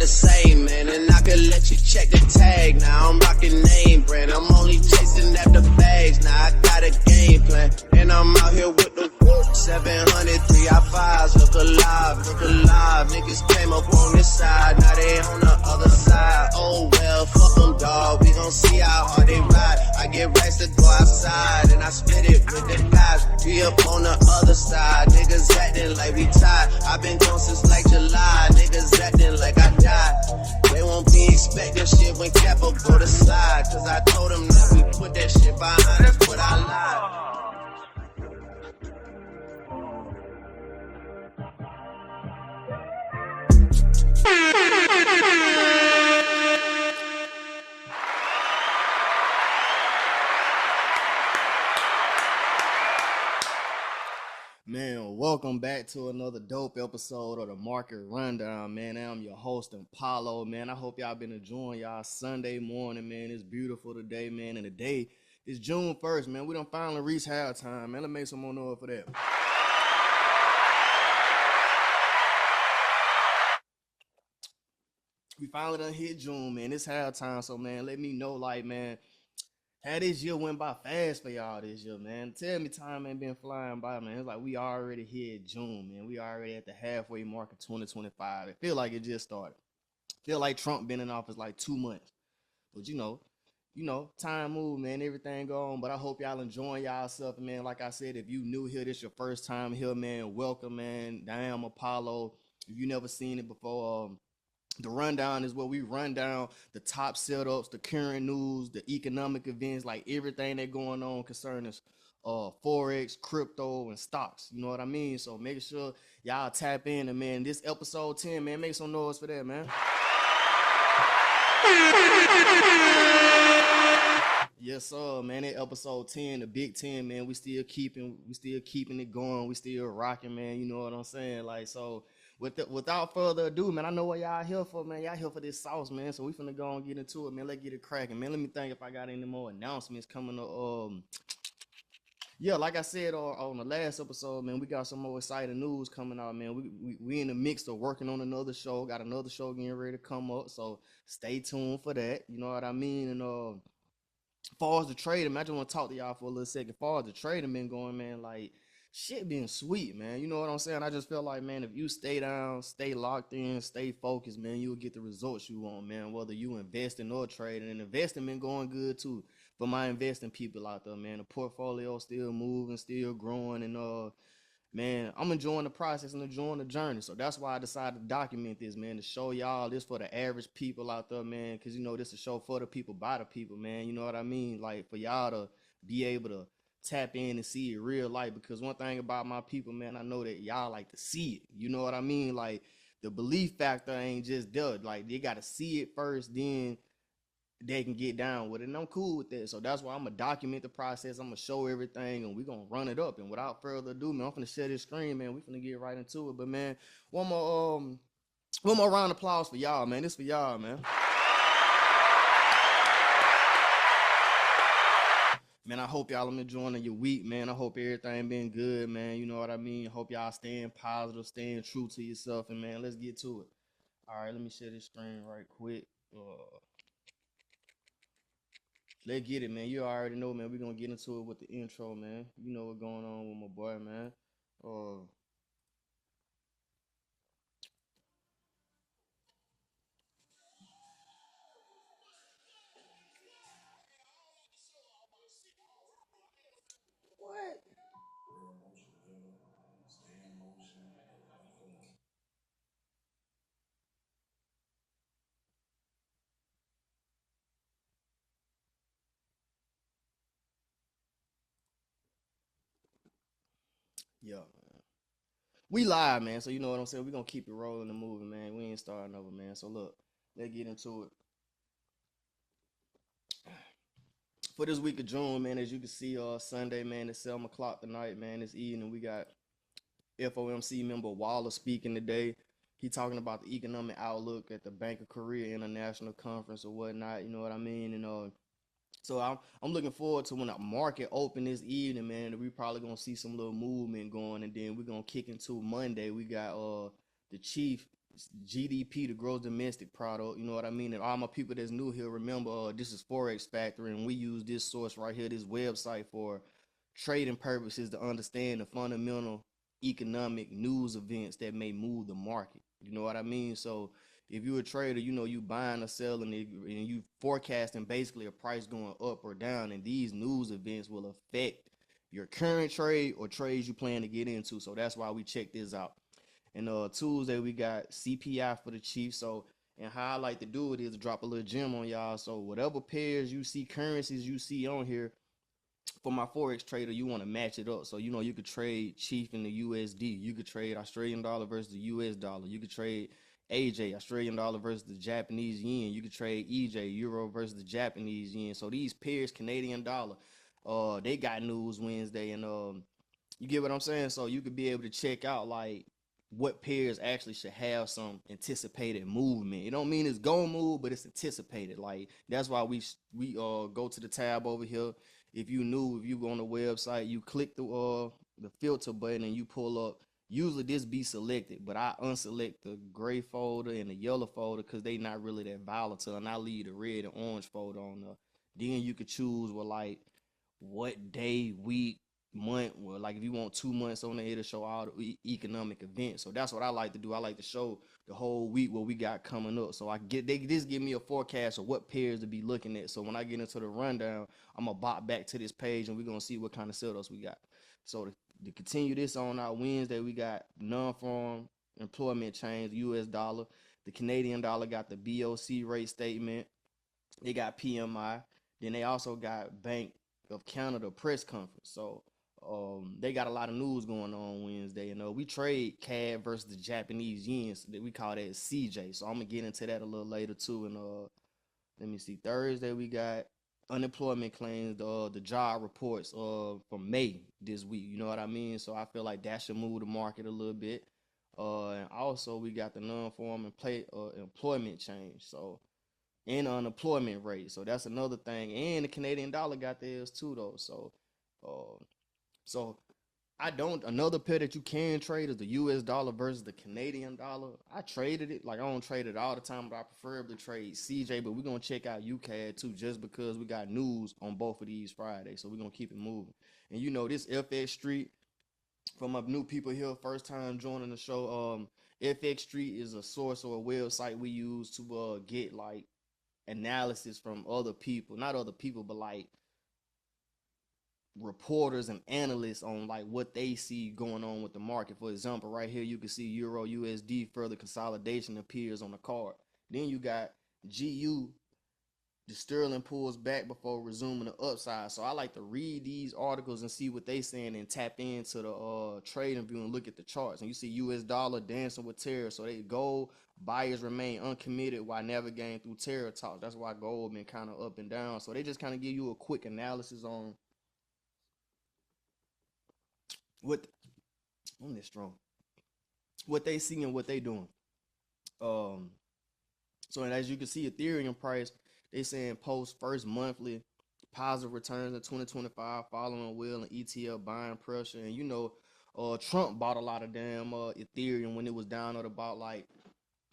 the same, man. And I can let you check the tag. Now I'm rocking name brand. I'm only chasing after bags. Now I got a game plan. And I'm out here with the 700 3i5s. Look alive, look alive. Niggas came up on this side. Now they on the other side. Oh well, fuck them, dawg. We gon' see how hard they ride. I get racks to go outside. And I split it with the guys. We up on the other side. Niggas acting like we tied. I've been gone since like July. Niggas acting like I died. They won't be expecting shit when Capo go to slide. Cause I told them that we put that shit behind us, but I lied. Man, welcome back to another dope episode of the Market Rundown, man. I'm your host, Apollo, man. I hope y'all been enjoying y'all Sunday morning, man. It's beautiful today, man. And today is June 1st, man. We done finally reached halftime, man. Let's make some more noise for that. We finally done hit June, man. It's halftime, so, man, let me know, like, man, how this year went by fast for y'all this year, man. Tell me time ain't been flying by, man. It's like we already here in June, man. We already at the halfway mark of 2025. It feel like it just started. Feel like Trump been in office like 2 months. But you know, time move, man. Everything go on. But I hope y'all enjoying y'allself, man. Like I said, if you new here, this your first time here, man. Welcome, man. Damn Apollo. If you never seen it before, the rundown is where we run down the top setups, the current news, the economic events, like everything that going on concerning forex, crypto, and stocks. You know what I mean? So make sure y'all tap in, and man, this episode 10, man, make some noise for that, man. Yes, sir, man. That episode 10, the Big 10, man. We still keeping it going. We still rocking, man. You know what I'm saying? Like, so without further ado, man, I know what y'all here for, man. Y'all here for this sauce, man. So we finna go and get into it, man. Let's get it cracking, man. Let me think if I got any more announcements coming up. Yeah, like I said on the last episode, man, we got some more exciting news coming out, man. We in the mix of working on another show. Got another show getting ready to come up, so stay tuned for that. You know what I mean? And as far as the trading, I just want to talk to y'all for a little second. As far as the trading been going, man, like shit being sweet, man. You know what I'm saying? I just feel like, man, if you stay down, stay locked in, stay focused, man, you'll get the results you want, man. Whether you investing or trading, and investing been going good too. For my investing people out there, man, the portfolio still moving, still growing, and man, I'm enjoying the process and enjoying the journey. So that's why I decided to document this, man, to show y'all this for the average people out there, man. Because, you know, this is a show for the people, by the people, man. You know what I mean? Like, for y'all to be able to tap in and see it real life. Because one thing about my people, man, I know that y'all like to see it. You know what I mean? Like, the belief factor ain't just there. Like, they got to see it first, then they can get down with it, and I'm cool with that. So that's why I'm gonna document the process. I'm gonna show everything, and we're gonna run it up. And without further ado, man, I'm gonna share this screen, man. We finna get right into it. But man, one more round of applause for y'all, man. This for y'all, man. Man, I hope y'all are enjoying your week, man. I hope everything been good, man. You know what I mean? Hope y'all staying positive, staying true to yourself, and man, let's get to it. All right, let me share this screen right quick. Let's get it, man. You already know, man. We're gonna get into it with the intro, man. You know what's going on with my boy, man. Uh what? Yeah, man. We live, man. So you know what I'm saying. We're gonna keep it rolling and moving, man. We ain't starting over, man. So look, let's get into it. For this week of June, man, as you can see, Sunday, man, it's 7 o'clock tonight, man. This evening we got FOMC member Waller speaking today. He talking about the economic outlook at the Bank of Korea International Conference or whatnot. You know what I mean? And so I'm looking forward to when the market open this evening, man. And we probably gonna see some little movement going, and then we're gonna kick into Monday. We got the chief GDP, the gross domestic product. You know what I mean? And all my people that's new here, remember, this is Forex Factory, and we use this source right here, this website, for trading purposes to understand the fundamental economic news events that may move the market. You know what I mean? So if you're a trader, you know you buying or selling it, and you forecasting basically a price going up or down, and these news events will affect your current trade or trades you plan to get into. So that's why we check this out. And Tuesday we got CPI for the Chiefs. So, and how I like to do it is drop a little gem on y'all. So whatever pairs you see, currencies you see on here, for my forex trader, you want to match it up. So you know you could trade Chief in the USD. You could trade Australian dollar versus the US dollar. You could trade AJ, Australian dollar versus the Japanese yen. You could trade EJ, Euro versus the Japanese yen. So these pairs, Canadian dollar, they got news Wednesday, and you get what I'm saying? So you could be able to check out like what pairs actually should have some anticipated movement. It don't mean it's gonna move, but it's anticipated. Like that's why we go to the tab over here. If you go on the website, you click the filter button and you pull up. Usually this be selected, but I unselect the gray folder and the yellow folder because they not really that volatile, and I leave the red and orange folder on there. Then you could choose like what day, week, month. Well, like if you want 2 months on there, it'll show all the economic events. So that's what I like to do. I like to show the whole week what we got coming up. So they just give me a forecast of what pairs to be looking at. So when I get into the rundown, I'm gonna bop back to this page and we're gonna see what kind of setups we got. So to continue this on our Wednesday, we got non-farm employment change, US dollar. The Canadian dollar got the BOC rate statement. They got PMI. Then they also got Bank of Canada press conference. So they got a lot of news going on Wednesday. And we trade CAD versus the Japanese yen. So we call that CJ. So I'm gonna get into that a little later too. And let me see. Thursday we got unemployment claims, the job reports from May this week. You know what I mean? So I feel like that should move the market a little bit. And also we got the non-farm employment change. So and unemployment rate. So that's another thing. And the Canadian dollar got theirs too though. So I don't. Another pair that you can trade is the US dollar versus the Canadian dollar. I traded it. Like I don't trade it all the time, but I preferably trade CJ. But we're gonna check out UCAD too, just because we got news on both of these Fridays. So we're gonna keep it moving. And this FX Street, for my new people here, first time joining the show. FX Street is a source or a website we use to get like analysis from other people, not other people, but like reporters and analysts on like what they see going on with the market. For example, right here you can see Euro USD further consolidation appears on the card. Then you got GU, the sterling pulls back before resuming the upside. So I like to read these articles and see what they saying and tap into the trading view and look at the charts. And you see US dollar dancing with terror. So they gold buyers remain uncommitted while navigating through terror talks. That's why gold been kind of up and down. So they just kind of give you a quick analysis on what on this strong, what they see and what they doing. So and as you can see, Ethereum price, they saying post first monthly positive returns in 2025 following will and ETL buying pressure. And Trump bought a lot of damn Ethereum when it was down at about like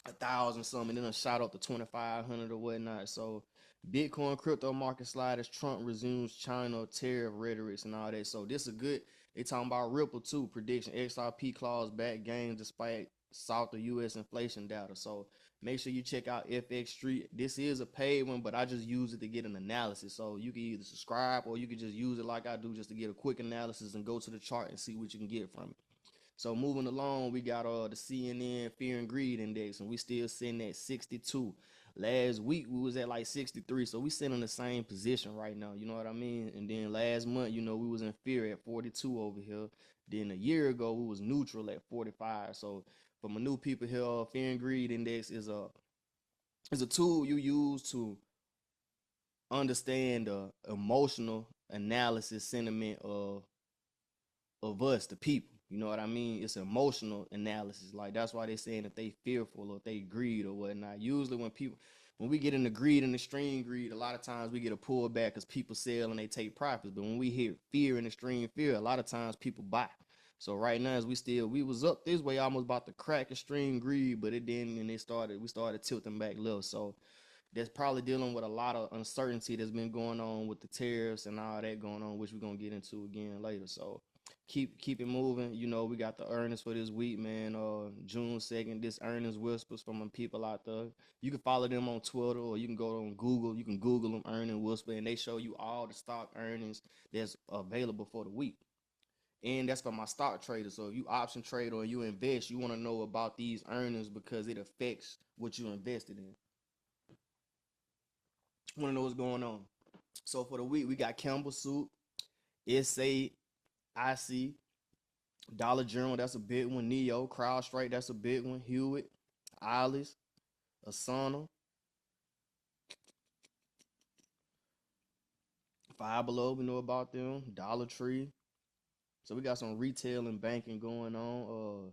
1,000 something, and then it shot up to 2,500 or whatnot. So Bitcoin crypto market slide as Trump resumes China tariff rhetorics and all that. So this is good. They talking about Ripple too. Prediction XRP claws back gains despite softer U.S. inflation data. So make sure you check out FX Street. This is a paid one, but I just use it to get an analysis. So you can either subscribe or you can just use it like I do just to get a quick analysis and go to the chart and see what you can get from it. So moving along, we got the CNN Fear and Greed Index, and we still sitting at 62. Last week we was at like 63, so we sitting in the same position right now. You know what I mean? And then last month, we was in fear at 42 over here. Then a year ago we was neutral at 45. So for my new people here, Fear and Greed Index is a tool you use to understand the emotional analysis sentiment of us, the people. You know what I mean? It's emotional analysis. Like that's why they're saying that they fearful or they greed or whatnot. Usually when we get into greed and extreme greed, a lot of times we get a pullback because people sell and they take profits. But when we hear fear and extreme fear, a lot of times people buy. So right now, as we was up this way, almost about to crack extreme greed, but it didn't, and we started tilting back left. So that's probably dealing with a lot of uncertainty that's been going on with the tariffs and all that going on, which we're gonna get into again later. So keep it moving. You know, we got the earnings for this week, man. June 2nd, this earnings whispers from the people out there. You can follow them on Twitter or you can go on Google. You can Google them earning whisper, and they show you all the stock earnings that's available for the week. And that's for my stock traders. So if you option trade or you invest, you want to know about these earnings because it affects what you invested in. Want to know what's going on. So for the week, we got Campbell Soup, SA, IC, Dollar General, that's a big one. Neo, CrowdStrike, that's a big one. Hewitt, Alice, Asana, Five Below, we know about them. Dollar Tree. So we got some retail and banking going on.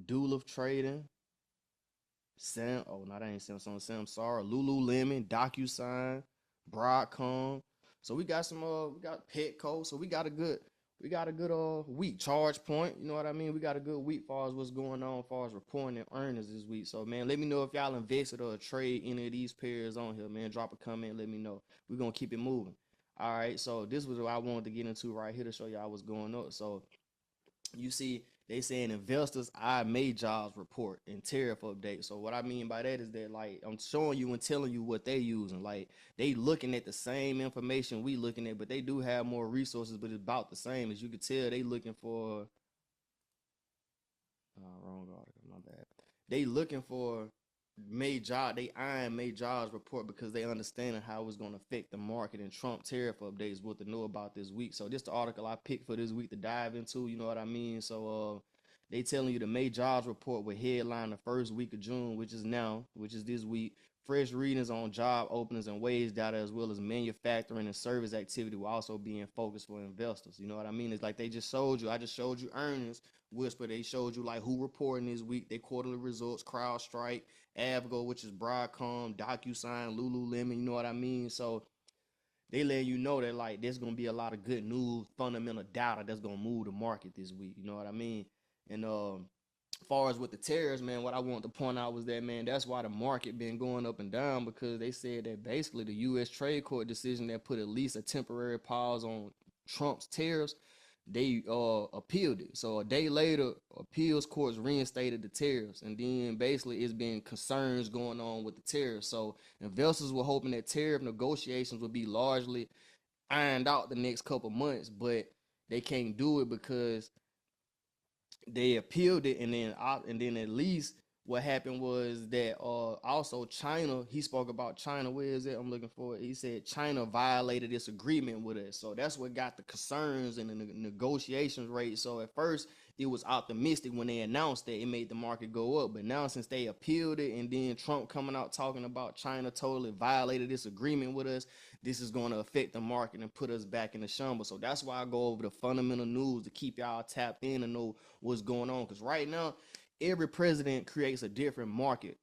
Doolittle Trading, Sam. Oh, no, that ain't Samsung. Samsara, Lululemon, DocuSign, Broadcom. So we got some. We got Petco. So we got a good week. Charge Point. You know what I mean? We got a good week as far as what's going on, as far as reporting and earnings this week. So man, let me know if y'all invested or trade any of these pairs on here, man. Drop a comment. Let me know. We're gonna keep it moving. All right. So this was what I wanted to get into right here to show y'all what's going on. So you see they saying investors eye May jobs report and tariff update. So what I mean by that is that, like, I'm showing you and telling you what they using. Like, they looking at the same information we looking at, but they do have more resources, but it's about the same. As you can tell, they looking for wrong article, my bad. They looking for they eyeing May jobs report because they understanding how it's going to affect the market, and Trump tariff updates what to know about this week. So this the article I picked for this week to dive into, you know what I mean? So they telling you the May jobs report will headline the first week of June, which is this week. Fresh readings on job openings and wage data, as well as manufacturing and service activity, will also be in focus for investors. You know what I mean? It's like I just showed you earnings whisper. They showed you like who reporting this week, their quarterly results, CrowdStrike, Avgo, which is Broadcom, DocuSign, Lululemon, you know what I mean? So they letting you know that like there's gonna be a lot of good news, fundamental data that's gonna move the market this week. You know what I mean? And as far as with the tariffs, man, what I wanted to point out was that, man, that's why the market been going up and down, because they said that basically the U.S. trade court decision that put at least a temporary pause on Trump's tariffs, they appealed it. So a day later, appeals courts reinstated the tariffs, and then basically it's been concerns going on with the tariffs. So investors were hoping that tariff negotiations would be largely ironed out the next couple months, but they can't do it because they appealed it. And then at least what happened was that also China, he spoke about China. Where is it? I'm looking for it. He said China violated this agreement with us. So that's what got the concerns and the negotiations rate. So at first it was optimistic when they announced that, it made the market go up. But now since they appealed it, and then Trump coming out talking about China totally violated this agreement with us, this is going to affect the market and put us back in the shambles. So that's why I go over the fundamental news to keep y'all tapped in and know what's going on. Because right now, every president creates a different market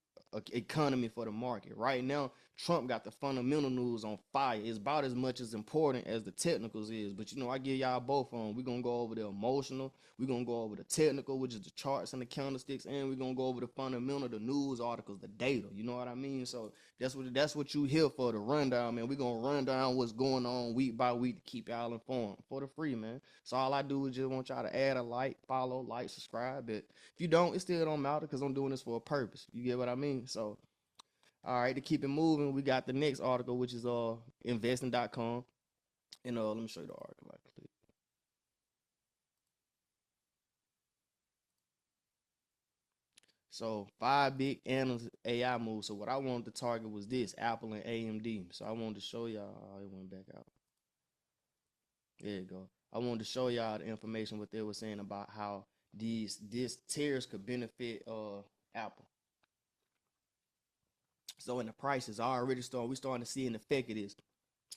economy for the market. Right now, Trump got the fundamental news on fire. It's about as much as important as the technicals is. But I give y'all both on. We're gonna go over the emotional, we're gonna go over the technical, which is the charts and the candlesticks, and we're gonna go over the fundamental, the news articles, the data. You know what I mean? So that's what you here for, the rundown, man. We're gonna run down what's going on week by week to keep y'all informed for the free, man. So all I do is just want y'all to add a like, follow, subscribe. But if you don't, it still don't matter, because I'm doing this for a purpose. You get what I mean? So all right, to keep it moving, we got the next article, which is investing.com. And let me show you the article. So 5 big analyst AI moves. So what I wanted to target was this: Apple and AMD. So I wanted to show y'all. Oh, it went back out. There you go. I wanted to show y'all the information, what they were saying about how this tariffs could benefit Apple. So in the prices already we starting to see an effect of this.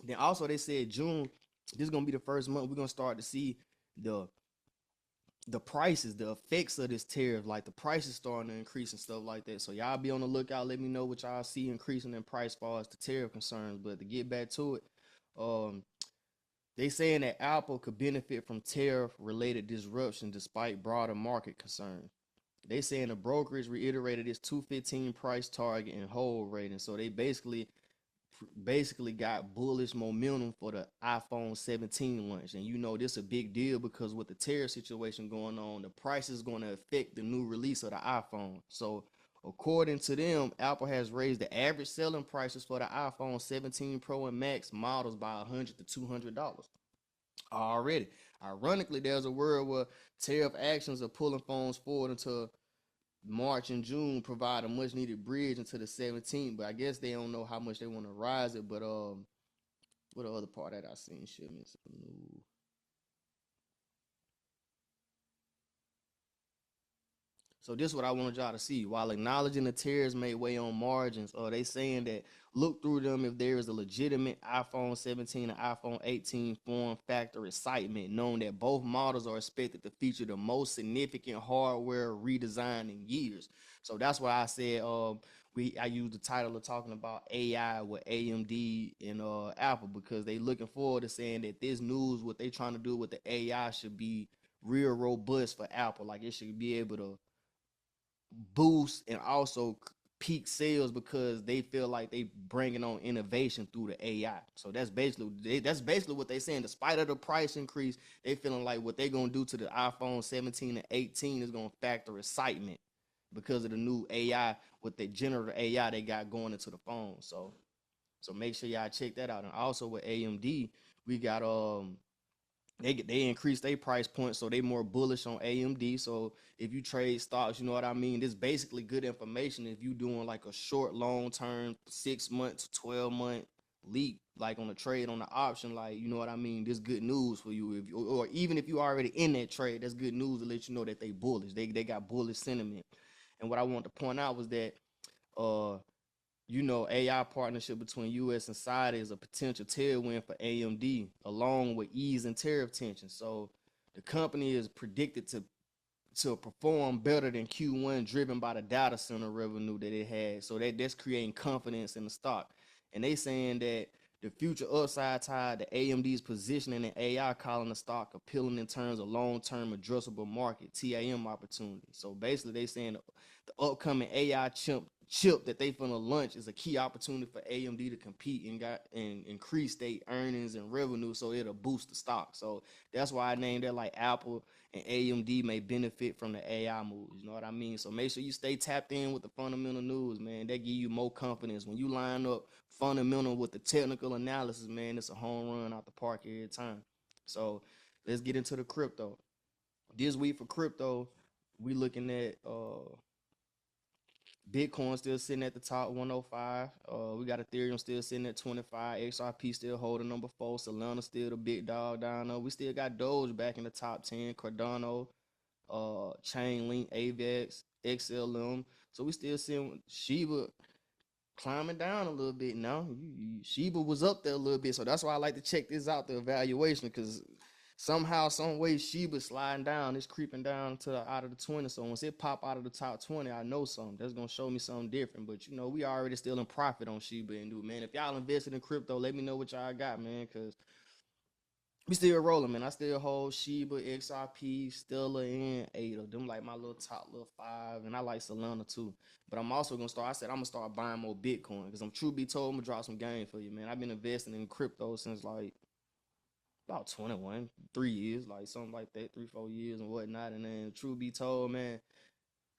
Then also they said June, this is gonna be the first month we're gonna start to see the prices, the effects of this tariff, like the prices starting to increase and stuff like that. So y'all be on the lookout. Let me know what y'all see increasing in price as far as the tariff concerns. But to get back to it, They saying that Apple could benefit from tariff-related disruption despite broader market concerns. They saying the brokerage reiterated its 215 price target and hold rating. So they basically got bullish momentum for the iPhone 17 launch. And you know this is a big deal because with the tariff situation going on, the price is going to affect the new release of the iPhone. So according to them, Apple has raised the average selling prices for the iPhone 17 Pro and Max models by $100 to $200 already. Ironically, there's a world where tariff actions are pulling phones forward until March and June, provide a much needed bridge into the 17th. But I guess they don't know how much they want to rise it. But what the other part that I seen shipments? So this is what I wanted y'all to see. While acknowledging the tariffs may weigh on margins, they saying that look through them if there is a legitimate iPhone 17 and iPhone 18 form factor excitement, knowing that both models are expected to feature the most significant hardware redesign in years. So that's why I said I used the title of talking about AI with AMD and Apple, because they looking forward to saying that this news, what they trying to do with the AI, should be real robust for Apple. Like it should be able to boost and also peak sales because they feel like they bringing on innovation through the AI. So that's basically what they saying. Despite of the price increase, they feeling like what they gonna do to the iPhone 17 and 18 is gonna factor excitement because of the new AI with the generative AI they got going into the phone. So make sure y'all check that out. And also with AMD, we got they increased their price point, so they more bullish on AMD. So if you trade stocks, you know what I mean. This basically good information if you doing like a short, long term, 6 months, 12-month leap, like on a trade on the option, like you know what I mean. This good news for you, if you, or even if you already in that trade, that's good news to let you know that they bullish. They got bullish sentiment. And what I want to point out was that uh AI partnership between US and Saudi is a potential tailwind for AMD, along with ease and tariff tension. So the company is predicted to perform better than Q1, driven by the data center revenue that it had. So that's creating confidence in the stock. And they saying that the future upside tied to AMD's positioning in AI, calling the stock appealing in terms of long-term addressable market (TAM) opportunity. So basically, they saying the upcoming AI chip that they finna launch is a key opportunity for AMD to compete and increase their earnings and revenue, so it'll boost the stock. So that's why I named it like Apple and AMD may benefit from the AI moves. You know what I mean? So make sure you stay tapped in with the fundamental news, man. That give you more confidence when you line up fundamental with the technical analysis, man. It's a home run out the park every time. So let's get into the crypto. This week for crypto, we looking at Bitcoin still sitting at the top 105. We got Ethereum still sitting at 25. XRP still holding number 4. Solana still the big dog down there. We still got Doge back in the top 10. Cardano, Chainlink, AVX, XLM. So we still seeing Shiba climbing down a little bit now. Shiba was up there a little bit, so that's why I like to check this out, the evaluation, because somehow, some way, Shiba sliding down, it's creeping down to out of the 20. So once it pop out of the top 20, I know something. That's gonna show me something different. But we already still in profit on Shiba and do, man. If y'all invested in crypto, let me know what y'all got, man, because we still rolling, man. I still hold Shiba, XRP, Stellar, and Ada. Them like my little top little 5, and I like Solana too. But I'm also gonna start. I said I'm gonna start buying more Bitcoin because I'm true be told, I'm gonna drop some game for you, man. I've been investing in crypto since like about 21, 3 years, like something like that, 3, 4 years and whatnot. And then true be told, man,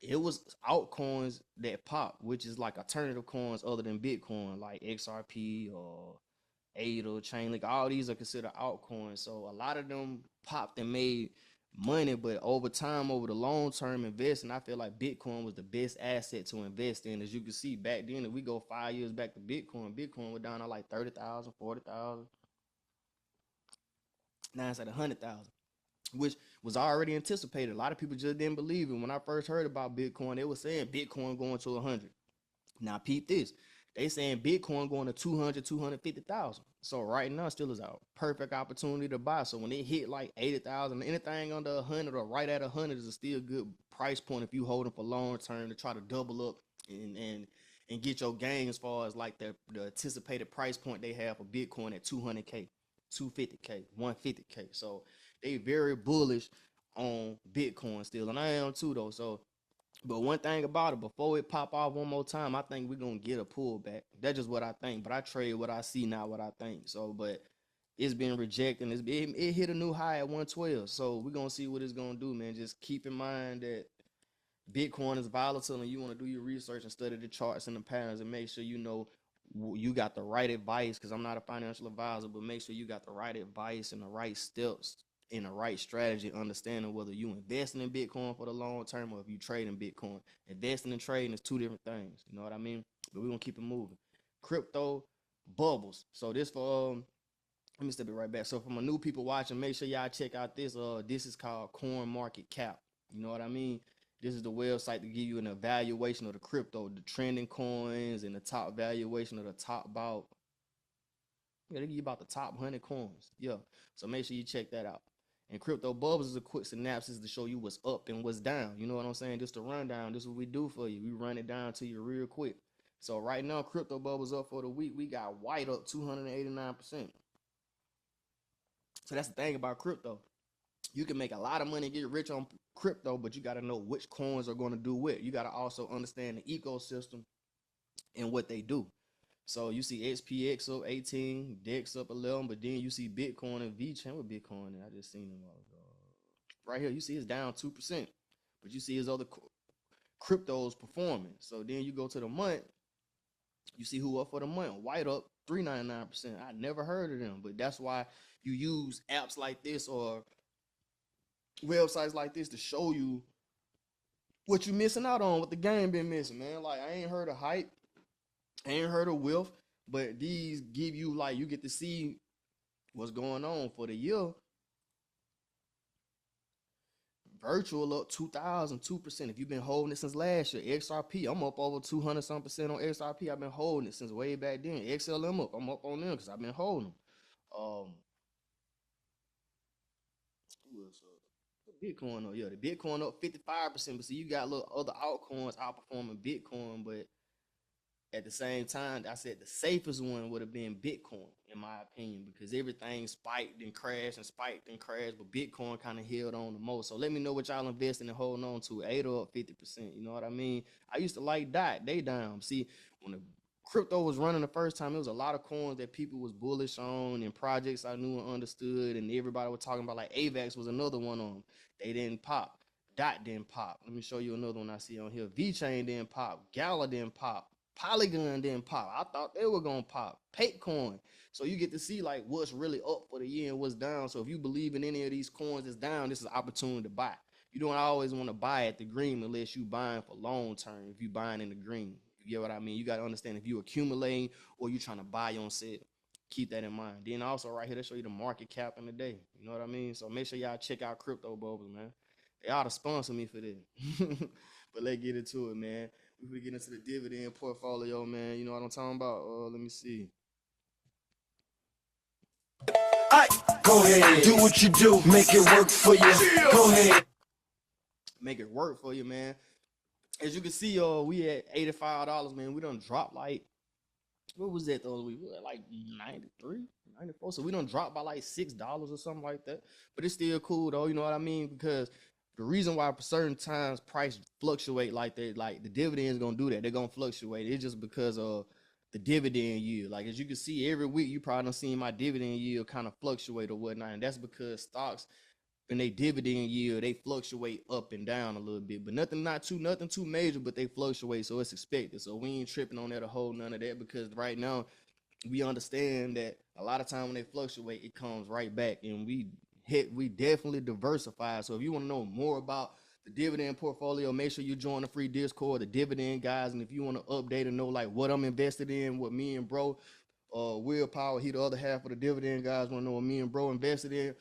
it was altcoins that pop, which is like alternative coins other than Bitcoin, like XRP or ADA, Chainlink. All these are considered altcoins. So a lot of them popped and made money, but over time, over the long term investing, I feel like Bitcoin was the best asset to invest in. As you can see, back then, if we go 5 years back to Bitcoin was down to like 30,000, 40,000. Now it's at 100,000, which was already anticipated. A lot of people just didn't believe it. When I first heard about Bitcoin, they were saying Bitcoin going to 100. Now peep this. They saying Bitcoin going to 200, 250,000. So right now still is a perfect opportunity to buy. So when it hit like 80,000, anything under 100 or right at 100 is a still good price point if you holding for long term to try to double up and get your gain as far as like the anticipated price point they have for Bitcoin at 200K. 250K, 150K. So they very bullish on Bitcoin still, and I am too though. So, but one thing about it, before it pop off one more time, I think we're gonna get a pullback. That's just what I think. But I trade what I see, not what I think. So, but it's been rejected. It hit a new high at 112. So we're gonna see what it's gonna do, man. Just keep in mind that Bitcoin is volatile, and you want to do your research and study the charts and the patterns and make sure you know you got the right advice, because I'm not a financial advisor, but make sure you got the right advice and the right steps and the right strategy, understanding whether you investing in Bitcoin for the long term or if you trading Bitcoin. Investing and trading is two different things. You know what I mean? But we're going to keep it moving. Crypto bubbles. So this for, let me step it right back. So for my new people watching, make sure y'all check out this. This is called Coin Market Cap. You know what I mean? This is the website to give you an evaluation of the crypto, the trending coins, and the top valuation of the top about. Yeah, they give you about the top 100 coins. Yeah. So make sure you check that out. And Crypto Bubbles is a quick synopsis to show you what's up and what's down. You know what I'm saying? Just a rundown. This is what we do for you. We run it down to you real quick. So right now, Crypto Bubbles up for the week. We got white up 289%. So that's the thing about crypto. You can make a lot of money and get rich on crypto, but you got to know which coins are going to do what. You got to also understand the ecosystem and what they do. So you see XPX up 18, DEX up 11, but then you see Bitcoin and VChain with Bitcoin. And I just seen them all. Right here, you see it's down 2%, but you see his other cryptos performing. So then you go to the month, you see who up for the month. White up 399%. I never heard of them, but that's why you use apps like this or websites like this to show you what you missing out on, what the game been missing, man. Like, I ain't heard of hype, I ain't heard of Wilf, but these give you, like, you get to see what's going on for the year. Virtual up 2,002%. If you've been holding it since last year, XRP, I'm up over 200 some percent on XRP. I've been holding it since way back then. XLM up, I'm up on them because I've been holding them. Who else up? Bitcoin, yeah, the Bitcoin up 55%. But see, you got little other altcoins outperforming Bitcoin, but at the same time, I said the safest one would have been Bitcoin, in my opinion, because everything spiked and crashed and spiked and crashed, but Bitcoin kind of held on the most. So let me know what y'all investing and holding on to. ADA up 50%. You know what I mean? I used to like DOT. They down. See, when the crypto was running the first time, it was a lot of coins that people was bullish on and projects I knew and understood, and everybody was talking about, like AVAX was another one on them. They didn't pop. DOT didn't pop. Let me show you another one I see on here. VChain didn't pop. Gala didn't pop. Polygon didn't pop. I thought they were gonna pop. Patecoin. So you get to see like what's really up for the year and what's down. So if you believe in any of these coins that's down, this is an opportunity to buy. You don't always want to buy at the green unless you buying for long term. If you buying in the green, you get what I mean. You got to understand if you accumulating or you trying to buy on sale. Keep that in mind. Then also right here, they show you the market cap in the day. You know what I mean? So make sure y'all check out Crypto Bubbles, man. They ought to sponsor me for this. But let's get into it, man. We get into the dividend portfolio, man. You know what I'm talking about? Let me see. Go ahead, do what you do, make it work for you. Go ahead. Make it work for you, man. As you can see, we at $85, man. We done dropped like, what was that though? We were at like 93, 94. So we done dropped by like $6 or something like that. But it's still cool though, you know what I mean? Because the reason why certain times price fluctuate like that, like the dividends gonna do that. They're gonna fluctuate. It's just because of the dividend yield. Like as you can see, every week you probably done seen my dividend yield kind of fluctuate or whatnot. And that's because stocks and they dividend yield, they fluctuate up and down a little bit. But nothing too major, but they fluctuate. So it's expected. So we ain't tripping on that or hold none of that, because right now we understand that a lot of time when they fluctuate, it comes right back. And we definitely diversify. So if you want to know more about the dividend portfolio, make sure you join the free Discord, the dividend guys. And if you want to update and know like what I'm invested in, what me and bro, Willpower, he the other half of the dividend guys, want to know what me and bro invested in,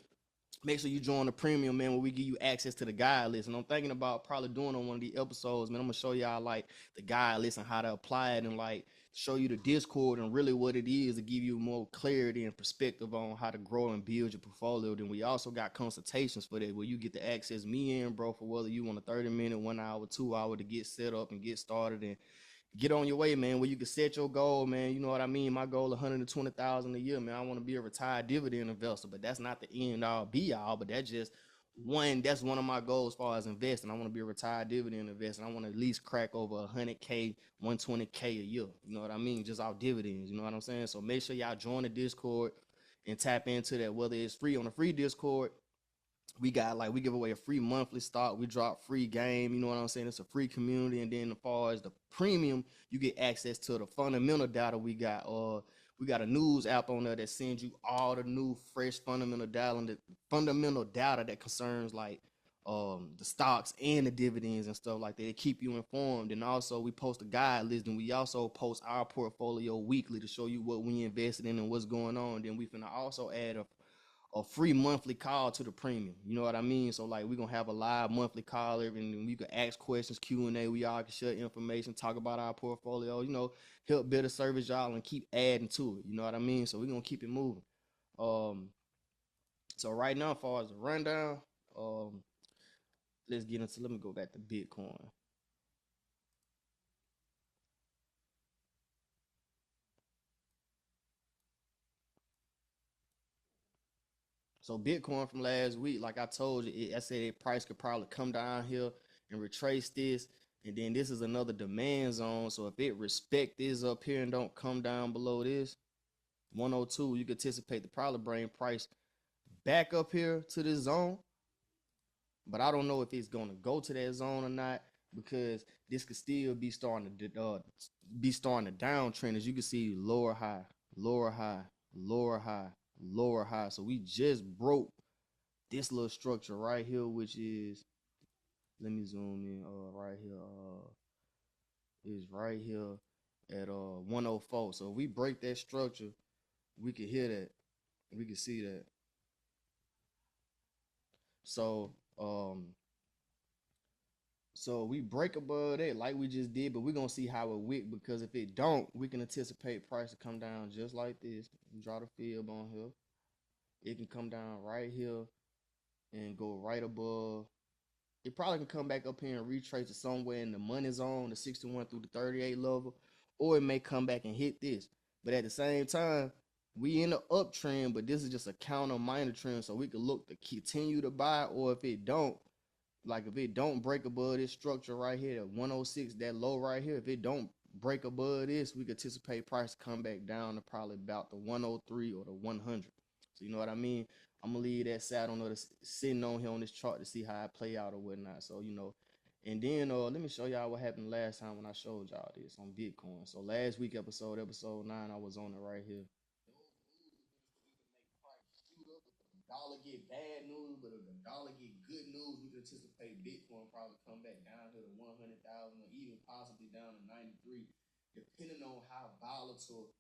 make sure you join the premium, man, where we give you access to the guide list. And I'm thinking about probably doing on one of these episodes, man, I'm gonna show y'all like the guide list and how to apply it, and like show you the Discord and really what it is, to give you more clarity and perspective on how to grow and build your portfolio. Then we also got consultations for that, where you get to access me and bro for whether you want a 30-minute, 1 hour, 2 hour to get set up and get started and get on your way, man, where you can set your goal, man. You know what I mean? My goal 120,000 a year, man. I want to be a retired dividend investor, but that's not the end all be all, but that's one of my goals as far as investing. I want to be a retired dividend investor. I want to at least crack over 100K, 120K a year. You know what I mean? Just off dividends. You know what I'm saying? So make sure y'all join the Discord and tap into that, whether it's free on the free Discord. We got we give away a free monthly stock. We drop free game. You know what I'm saying? It's a free community. And then as far as the premium, you get access to the fundamental data we got. We got a news app on there that sends you all the new, fresh fundamental data that concerns the stocks and the dividends and stuff like that. They keep you informed. And also we post a guide list, and we also post our portfolio weekly to show you what we invested in and what's going on. Then we finna also add a free monthly call to the premium. You know what I mean? So we're gonna have a live monthly call, and you can ask questions, Q&A. We all can share information, talk about our portfolio, help better service y'all and keep adding to it. You know what I mean? So we're gonna keep it moving. So right now, as far as the rundown, let me go back to Bitcoin. So Bitcoin from last week, like I told you, I said the price could probably come down here and retrace this. And then this is another demand zone. So if it respect this up here and don't come down below this, 102, you could anticipate the probably bring price back up here to this zone. But I don't know if it's going to go to that zone or not, because this could still be starting to downtrend. As you can see, lower high, lower high, lower high, lower high. So we just broke this little structure right here, which is, let me zoom in right here, is right here at 104. So if we break that structure, we can hear that, we can see that. So we break above that like we just did, but we're gonna see how it wick, because if it don't, we can anticipate price to come down just like this. Draw the fib on here. It can come down right here and go right above. It probably can come back up here and retrace it somewhere in the money zone, the 61 through the 38 level, or it may come back and hit this. But at the same time, we in the uptrend, but this is just a counter minor trend, so we could look to continue to buy, or if it don't, if it don't break above this structure right here at 106, that low right here, if it don't break above this, we could anticipate price to come back down to probably about the 103 or the 100. So you know what I mean? I'm gonna leave that sitting on here on this chart to see how it play out or whatnot. So and then let me show y'all what happened last time when I showed y'all this on Bitcoin. So last week episode 9, I was on it right here. Dollar get bad news, but if the dollar get good news, we can anticipate Bitcoin probably come back down here to 100,000 or even possibly down to 93, depending on how volatile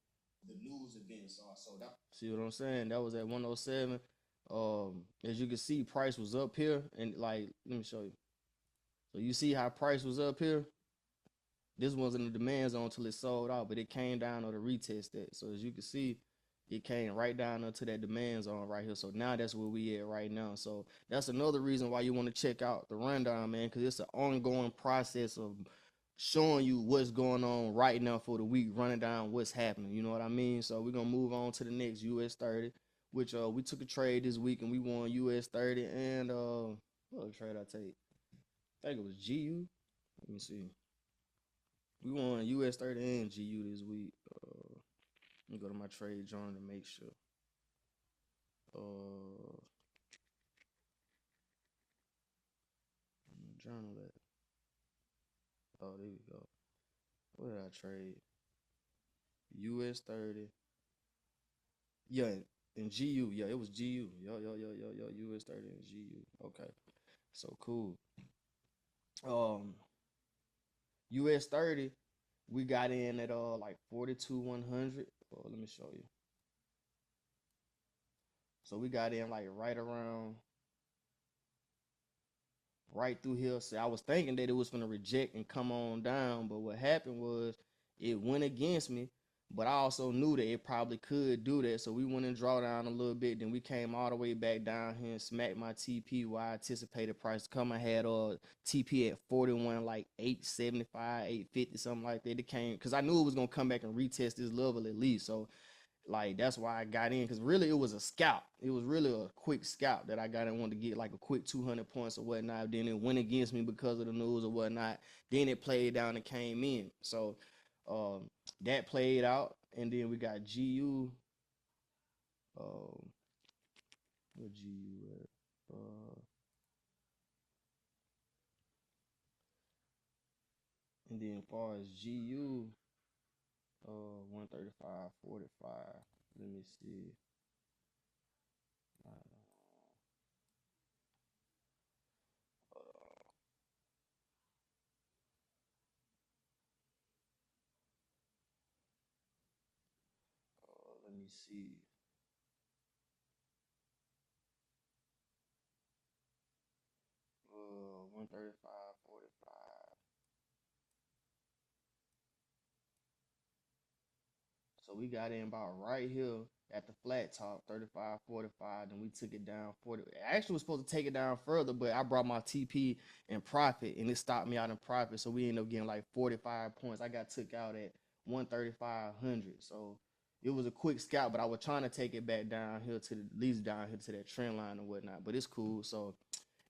the news events are. So that, see what I'm saying? That was at 107. As you can see, price was up here, and let me show you. So you see how price was up here? This wasn't the demand zone until it sold out, but it came down or to retest that. So as you can see, it came right down into that demand zone right here. So now that's where we at right now. So that's another reason why you want to check out the rundown, man, because it's an ongoing process of showing you what's going on right now for the week, running down what's happening. You know what I mean? So we're gonna move on to the next US 30, which we took a trade this week and we won US 30 and what trade I take? I think it was GU. Let me see. We won US 30 and GU this week. Let me go to my trade journal to make sure. Journal that. Oh, there we go. What did I trade? US 30. Yeah, and GU. Yeah, it was GU. Yo. US 30 and GU. Okay. So cool. US 30, we got in at 42,100. Oh, let me show you. So we got in right around right through here. So I was thinking that it was gonna reject and come on down, but what happened was it went against me, But I also knew that it probably could do that. So we went and draw down a little bit. Then we came all the way back down here and smacked my TP where I anticipated price to come. I had TP at 41, like 875, 850, something like that. It came because I knew it was gonna come back and retest this level at least. So like that's why I got in, because really it was a scalp. It was really a quick scalp that I got in, wanted to get like a quick 200 points or whatnot. Then it went against me because of the news or whatnot. Then it played down and came in. So that played out, and then we got GU. Where GU at? And then as far as GU, 135.45. Let me see. Let me see. 135.45. So we got in about right here at the flat top, 35.45. Then we took it down 40. I actually was supposed to take it down further, but I brought my TP in profit and it stopped me out in profit. So we ended up getting like 45 points. I got took out at 135.00. So it was a quick scalp, but I was trying to take it back down here to the at least down here to that trend line and whatnot. But it's cool. So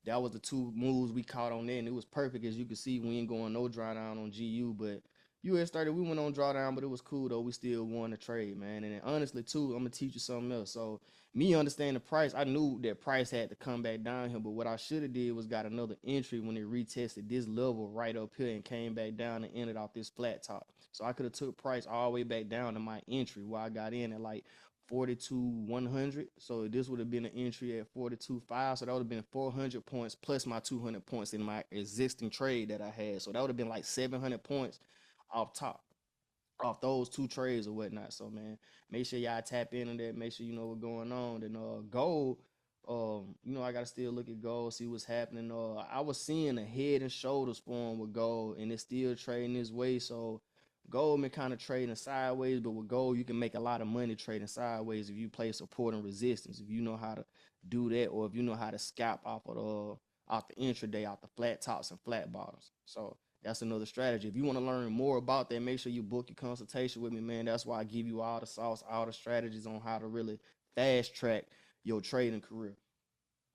that was the two moves we caught on there, and it was perfect. As you can see, we ain't going no drawdown on GU, but US 30, we went on drawdown, but it was cool though. We still won the trade, man. And then honestly, too, I'm gonna teach you something else. So me understanding the price, I knew that price had to come back down here, but what I should have did was got another entry when it retested this level right up here and came back down and ended off this flat top. So I could have took price all the way back down to my entry where I got in at like 42,100. So this would have been an entry at 42.5. So that would have been 400 points plus my 200 points in my existing trade that I had. So that would have been like 700 points off top, off those two trades or whatnot. So man, make sure y'all tap into that. Make sure you know what's going on. Then gold, I gotta still look at gold, see what's happening. I was seeing a head and shoulders form with gold, and it's still trading this way. So gold been kind of trading sideways, but with gold you can make a lot of money trading sideways if you play support and resistance. If you know how to do that, or if you know how to scalp off the intraday, off the flat tops and flat bottoms. So that's another strategy. If you want to learn more about that, make sure you book your consultation with me, man. That's why I give you all the sauce, all the strategies on how to really fast track your trading career.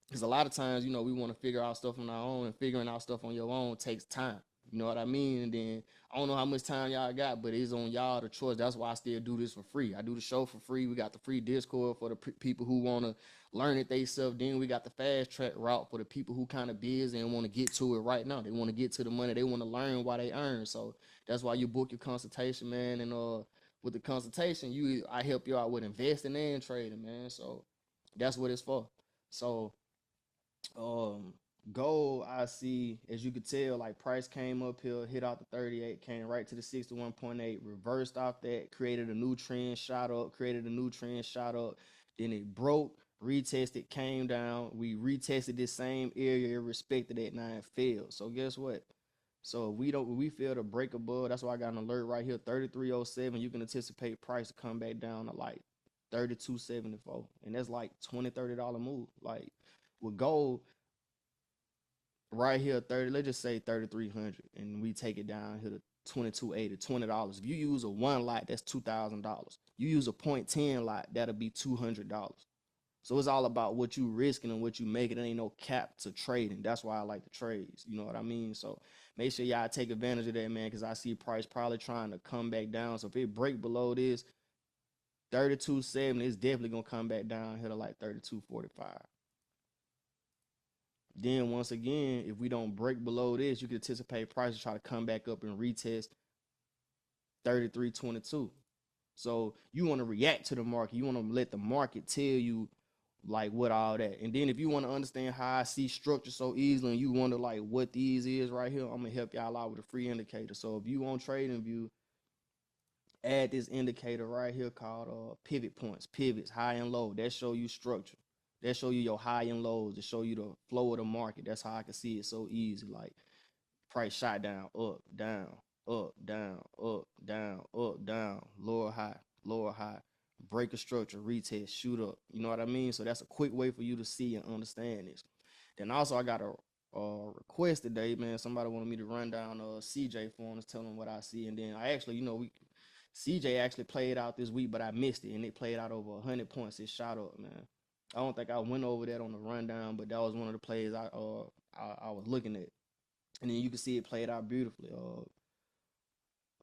Because a lot of times, we want to figure out stuff on our own, and figuring out stuff on your own takes time. You know what I mean? And then I don't know how much time y'all got, but it's on y'all the choice. That's why I still do this for free. I do the show for free. We got the free Discord for the people who want to learn it themselves. Then we got the fast track route for the people who kind of busy and want to get to it right now. They want to get to the money. They want to learn why they earn. So that's why you book your consultation, man. And with the consultation, I help you out with investing and trading, man. So that's what it's for. So um gold, I see, as you could tell, like price came up here, hit out the 38, came right to the 61.8, reversed off that, created a new trend, shot up, then it broke, retested, came down, we retested this same area, it respected it, now it failed. So guess what? So we fail to break above. That's why I got an alert right here, 3307. You can anticipate price to come back down to like 32.74, and that's like $20-$30 move. Like with gold right here, 30, let's just say 3,300, and we take it down here to 22.80, $20. If you use a one lot, that's $2,000. You use a 0.10 lot, that'll be $200. So it's all about what you risking and what you making. There ain't no cap to trading. That's why I like the trades. You know what I mean? So make sure y'all take advantage of that, man, because I see price probably trying to come back down. So if it break below this 32.70, it's definitely gonna come back down here to like 32.45. Then once again, if we don't break below this, you can anticipate price to try to come back up and retest 33.22. So you want to react to the market. You want to let the market tell you like what all that. And then if you want to understand how I see structure so easily, and you wonder like what these is right here, I'm gonna help y'all out with a free indicator. So if you on TradingView, add this indicator right here called pivot points, pivots, high and low. That show you structure. That show you your high and lows. To show you the flow of the market. That's how I can see it so easy. Like price shot down, up, down, up, down, up, down, up, down, lower high, break a structure, retest, shoot up. You know what I mean? So that's a quick way for you to see and understand this. Then also I got a request today, man. Somebody wanted me to run down CJ for him, tell them what I see, and then I actually, CJ actually played out this week, but I missed it, and it played out over 100 points. It shot up, man. I don't think I went over that on the rundown, but that was one of the plays I was looking at, and then you can see it played out beautifully.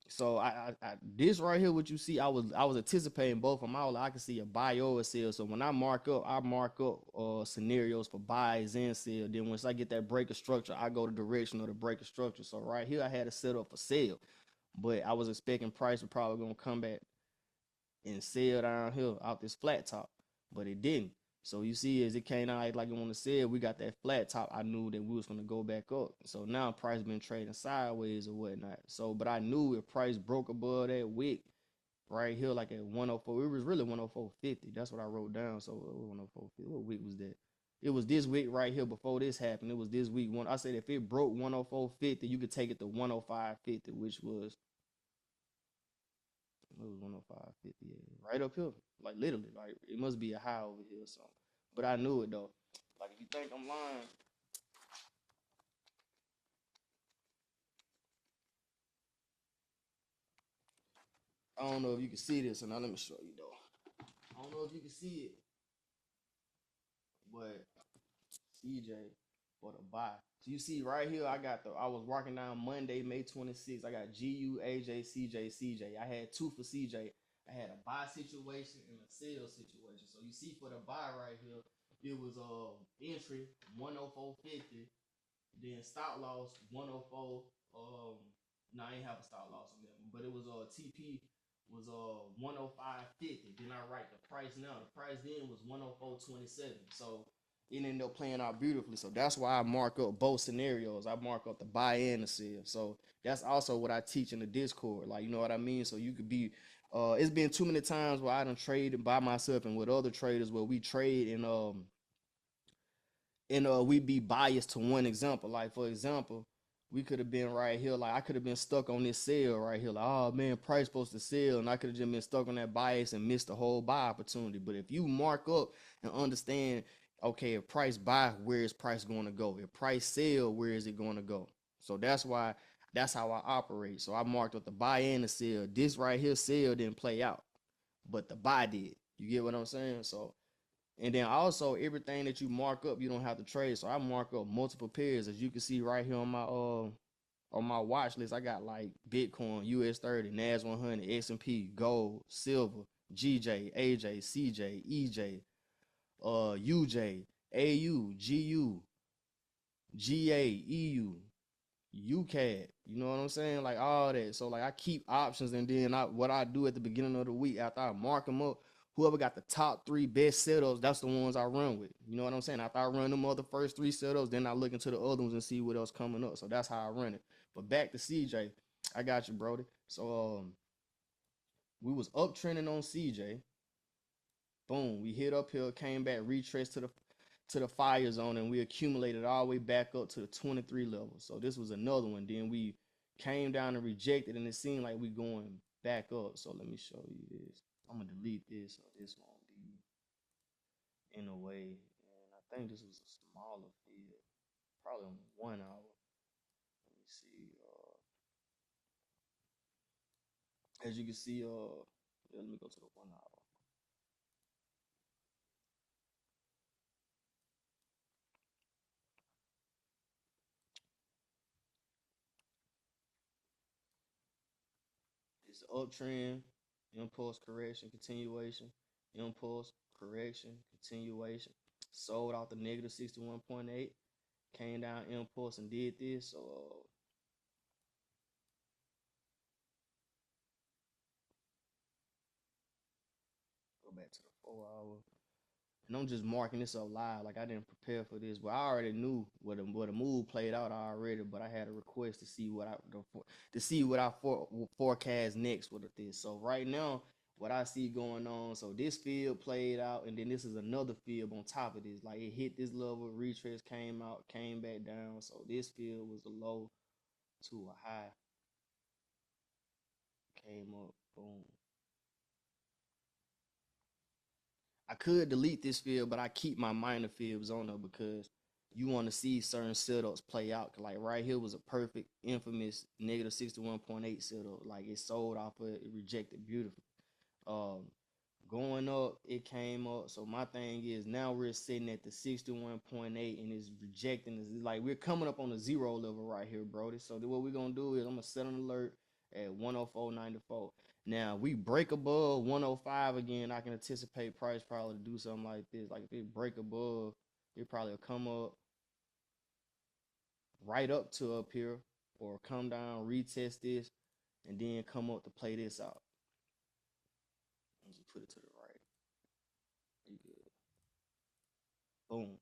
So I this right here, what you see, I was anticipating both of them. I can see a buy or a sell. So when I mark up scenarios for buys and sell. Then once I get that breaker structure, I go the direction of the breaker structure. So right here, I had it set up for sale, but I was expecting price was probably gonna come back and sell down here out this flat top, but it didn't. So you see, as it came out like it want to sell, we got that flat top. I knew that we was gonna go back up. So now price been trading sideways or whatnot. So, but I knew if price broke above that wick right here, like at 104, it was really 104.50. That's what I wrote down. So 104.50. What wick was that? It was this wick right here before this happened. It was this week one. I said if it broke 104.50, you could take it to 105.50, which was it was 105.50, yeah, right up here. Like literally, like it must be a high over here or something. But I knew it though. Like if you think I'm lying, I don't know if you can see this, and now let me show you though. I don't know if you can see it, but CJ for the buy. So you see right here, I was walking down Monday, May 26th. I got GU, AJ, CJ, CJ. I had two for CJ. I had a buy situation and a sell situation. So you see for the buy right here, it was entry 104.50, then stop loss 104. No, I ain't have a stop loss on that one, but it was TP was 105.50. Then I write the price now. The price then was 104.27. So it ended up playing out beautifully. So that's why I mark up both scenarios. I mark up the buy and the sell. So that's also what I teach in the Discord. Like, you know what I mean? So you could be it's been too many times where I done traded by myself and with other traders where we trade and we be biased to one example. Like for example, we could have been right here. Like I could have been stuck on this sale right here. Like, oh man, price supposed to sell, and I could have just been stuck on that bias and missed the whole buy opportunity. But if you mark up and understand, okay, if price buy, where is price going to go? If price sell, where is it going to go? So that's how I operate. So I marked up the buy and the sell. This right here, sell didn't play out, but the buy did. You get what I'm saying? So and then also everything that you mark up, you don't have to trade. So I mark up multiple pairs, as you can see right here on my watch list. I got like Bitcoin, US 30, Nas 100, S&P, gold, silver, GJ, AJ, CJ, EJ, UJ, AU, GU, GA, EU, UCAD. You know what I'm saying? Like all that. So like I keep options, and then what I do at the beginning of the week after I mark them up, whoever got the top three best setups, that's the ones I run with. You know what I'm saying? After I run them other first three setups, then I look into the other ones and see what else coming up. So that's how I run it. But back to CJ, I got you, Brody. So we was uptrending on CJ. Boom, we hit uphill, came back, retraced to the fire zone, and we accumulated all the way back up to the 23 level. So this was another one. Then we came down and rejected, and it seemed like we going back up. So let me show you this. I'm gonna delete this, so this won't be in a way. And I think this was a smaller field, probably on 1 hour. Let me see. As you can see, yeah, let me go to the 1 hour. It's uptrend, impulse correction, continuation, impulse correction, continuation. Sold out the negative 61.8, came down impulse and did this. So go back to the 4 hour. And I'm just marking this up live. Like I didn't prepare for this, but I already knew what a move played out already. But I had a request to see what I forecast next with this. So right now, what I see going on. So this field played out, and then this is another field on top of this. Like it hit this level, retrace, came out, came back down. So this field was a low to a high. Came up, boom. I could delete this field, but I keep my minor fields on there because you want to see certain setups play out. Like right here was a perfect, infamous negative 61.8 setup. Like it sold off of it, rejected beautifully. Um, Going up, it came up. So my thing is now we're sitting at the 61.8 and it's rejecting. It's like we're coming up on the zero level right here, Brody. So what we're gonna do is I'm gonna set an alert at 104.94. Now we break above 105 again. I can anticipate price probably to do something like this. Like if it break above, it probably will come up right up to up here or come down, retest this, and then come up to play this out. Let's just put it to the right. You good. Boom.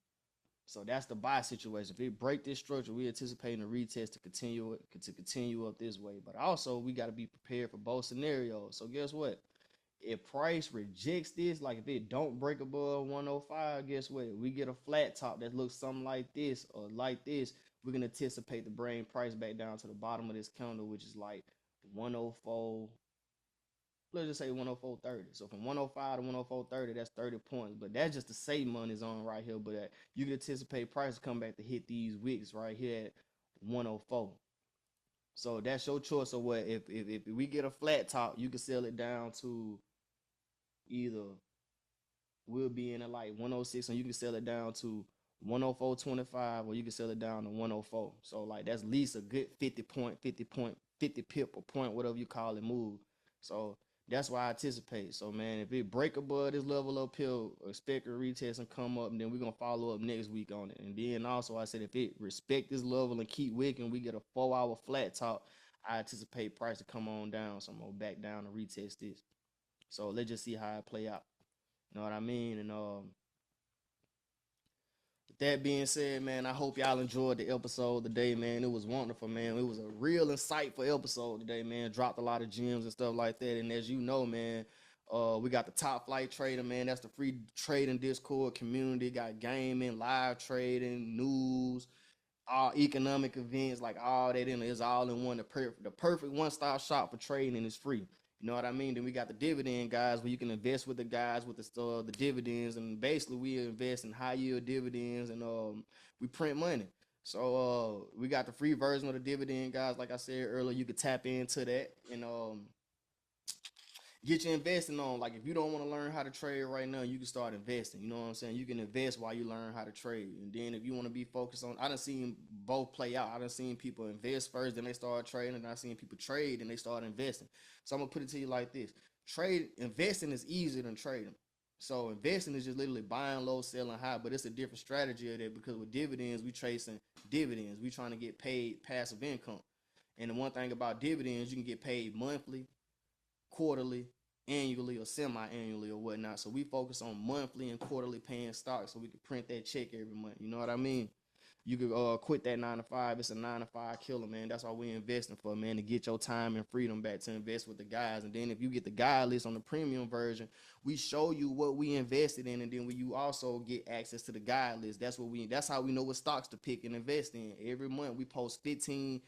So that's the buy situation. If it break this structure, we anticipating a retest to continue up this way. But also we got to be prepared for both scenarios. So guess what? If price rejects this, like if it don't break above 105, guess what? We get a flat top that looks something like this or like this. We're gonna anticipate the bring price back down to the bottom of this candle, which is like 104. Let's just say 104.30. So from 105 to 104.30, that's 30 points. But that's just to say money's on right here. But you can anticipate price to come back to hit these wicks right here at 104. So that's your choice of what. If we get a flat top, you can sell it down to either we'll be in at like 106 and you can sell it down to 104.25 or you can sell it down to 104. So like that's at least a good 50 pip or point, whatever you call it, move. So that's why I anticipate. So man, if it break above this level up here, expect a retest and come up, and then we're gonna follow up next week on it. And then also I said if it respect this level and keep wicking, we get a 4-hour flat top. I anticipate price to come on down. So I'm gonna back down and retest this. So let's just see how it play out. You know what I mean? And with that being said, man, I hope y'all enjoyed the episode today, man. It was wonderful, man. It was a real insightful episode today, man. Dropped a lot of gems and stuff like that. And as you know, man, we got the Top Flight Trader, man. That's the free trading Discord community. Got gaming, live trading, news, all economic events, like all that in it is all in one. The perfect one-stop shop for trading is free. You know what I mean? Then we got the dividend guys where you can invest with the guys with the dividends, and basically we invest in high yield dividends and we print money. So we got the free version of the dividend guys. Like I said earlier, you could tap into that and get you investing on. Like if you don't want to learn how to trade right now, you can start investing. You know what I'm saying? You can invest while you learn how to trade. And then if you want to be focused on, I done seen both play out. I done seen people invest first, then they start trading, and I seen people trade and they start investing. So I'm gonna put it to you like this: investing is easier than trading. So investing is just literally buying low, selling high, but it's a different strategy of that because with dividends, we chasing dividends. We trying to get paid passive income. And the one thing about dividends, you can get paid monthly, quarterly, annually, or semi-annually or whatnot. So we focus on monthly and quarterly paying stocks so we can print that check every month. You know what I mean? You could quit that 9 to 5. It's a 9 to 5 killer, man. That's why we investing for, man, to get your time and freedom back to invest with the guys. And then if you get the guide list on the premium version, we show you what we invested in, and then you also get access to the guide list. That's how we know what stocks to pick and invest in. Every month we post 15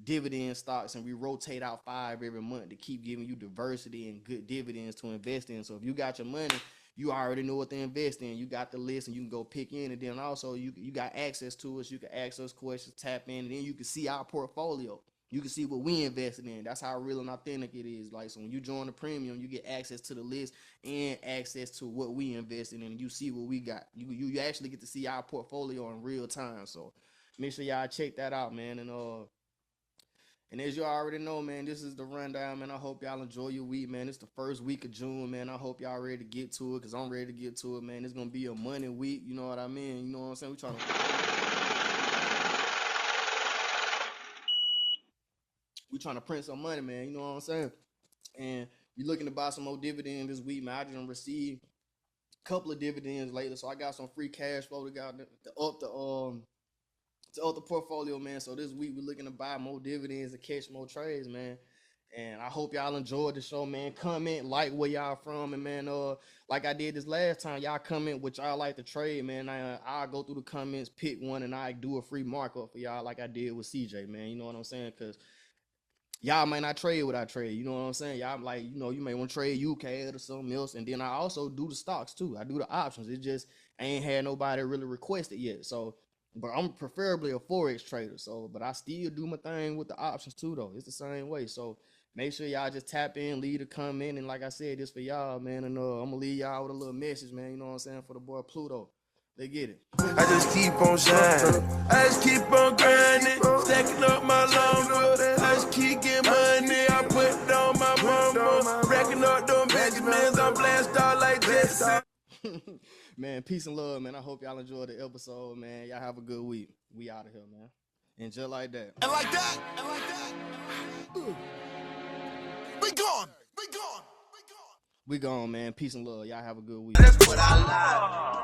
dividend stocks and we rotate out 5 every month to keep giving you diversity and good dividends to invest in. So if you got your money, you already know what to invest in. You got the list and you can go pick in, and then also you got access to us. You can ask us questions, tap in, and then you can see our portfolio. You can see what we invested in. That's how real and authentic it is. Like, so when you join the premium, you get access to the list and access to what we invested in, and you see what we got. You actually get to see our portfolio in real time. So make sure y'all check that out, man. And as you already know, man, this is the rundown, man. I hope y'all enjoy your week, man. It's the first week of June, man. I hope y'all ready to get to it, because I'm ready to get to it, man. It's going to be a money week. You know what I mean? You know what I'm saying? We trying to print some money, man. You know what I'm saying? And we looking to buy some more dividends this week, man. I just received a couple of dividends later, so I got some free cash flow to up the portfolio, man. So this week we're looking to buy more dividends and catch more trades, man. And I hope y'all enjoyed the show, man. Comment, like where y'all from, and man, like I did this last time, y'all comment what y'all like to trade, man. I'll go through the comments, pick one, and I do a free markup for y'all like I did with CJ, man. You know what I'm saying? Because y'all might not trade what I trade. You know what I'm saying? Y'all like, you may want to trade UK or something else. And then I also do the stocks too. I do the options. It just I ain't had nobody really request it yet. So, but I'm preferably a forex trader. So, but I still do my thing with the options too, though. It's the same way. So make sure y'all just tap in, leave a comment, and like I said, this for y'all, man. And I'm gonna leave y'all with a little message, man. You know what I'm saying, for the boy Pluto. They get it. I just keep on shining. I just keep on grinding, stacking up my lumber. I just keep getting money. I put it on my mama, racking up them Benjamins. I'm blessed out like this. Man, peace and love, man. I hope y'all enjoyed the episode, man. Y'all have a good week. We out of here, man. And just like that. And like that, we gone. We gone, man. Peace and love. Y'all have a good week. That's what I like.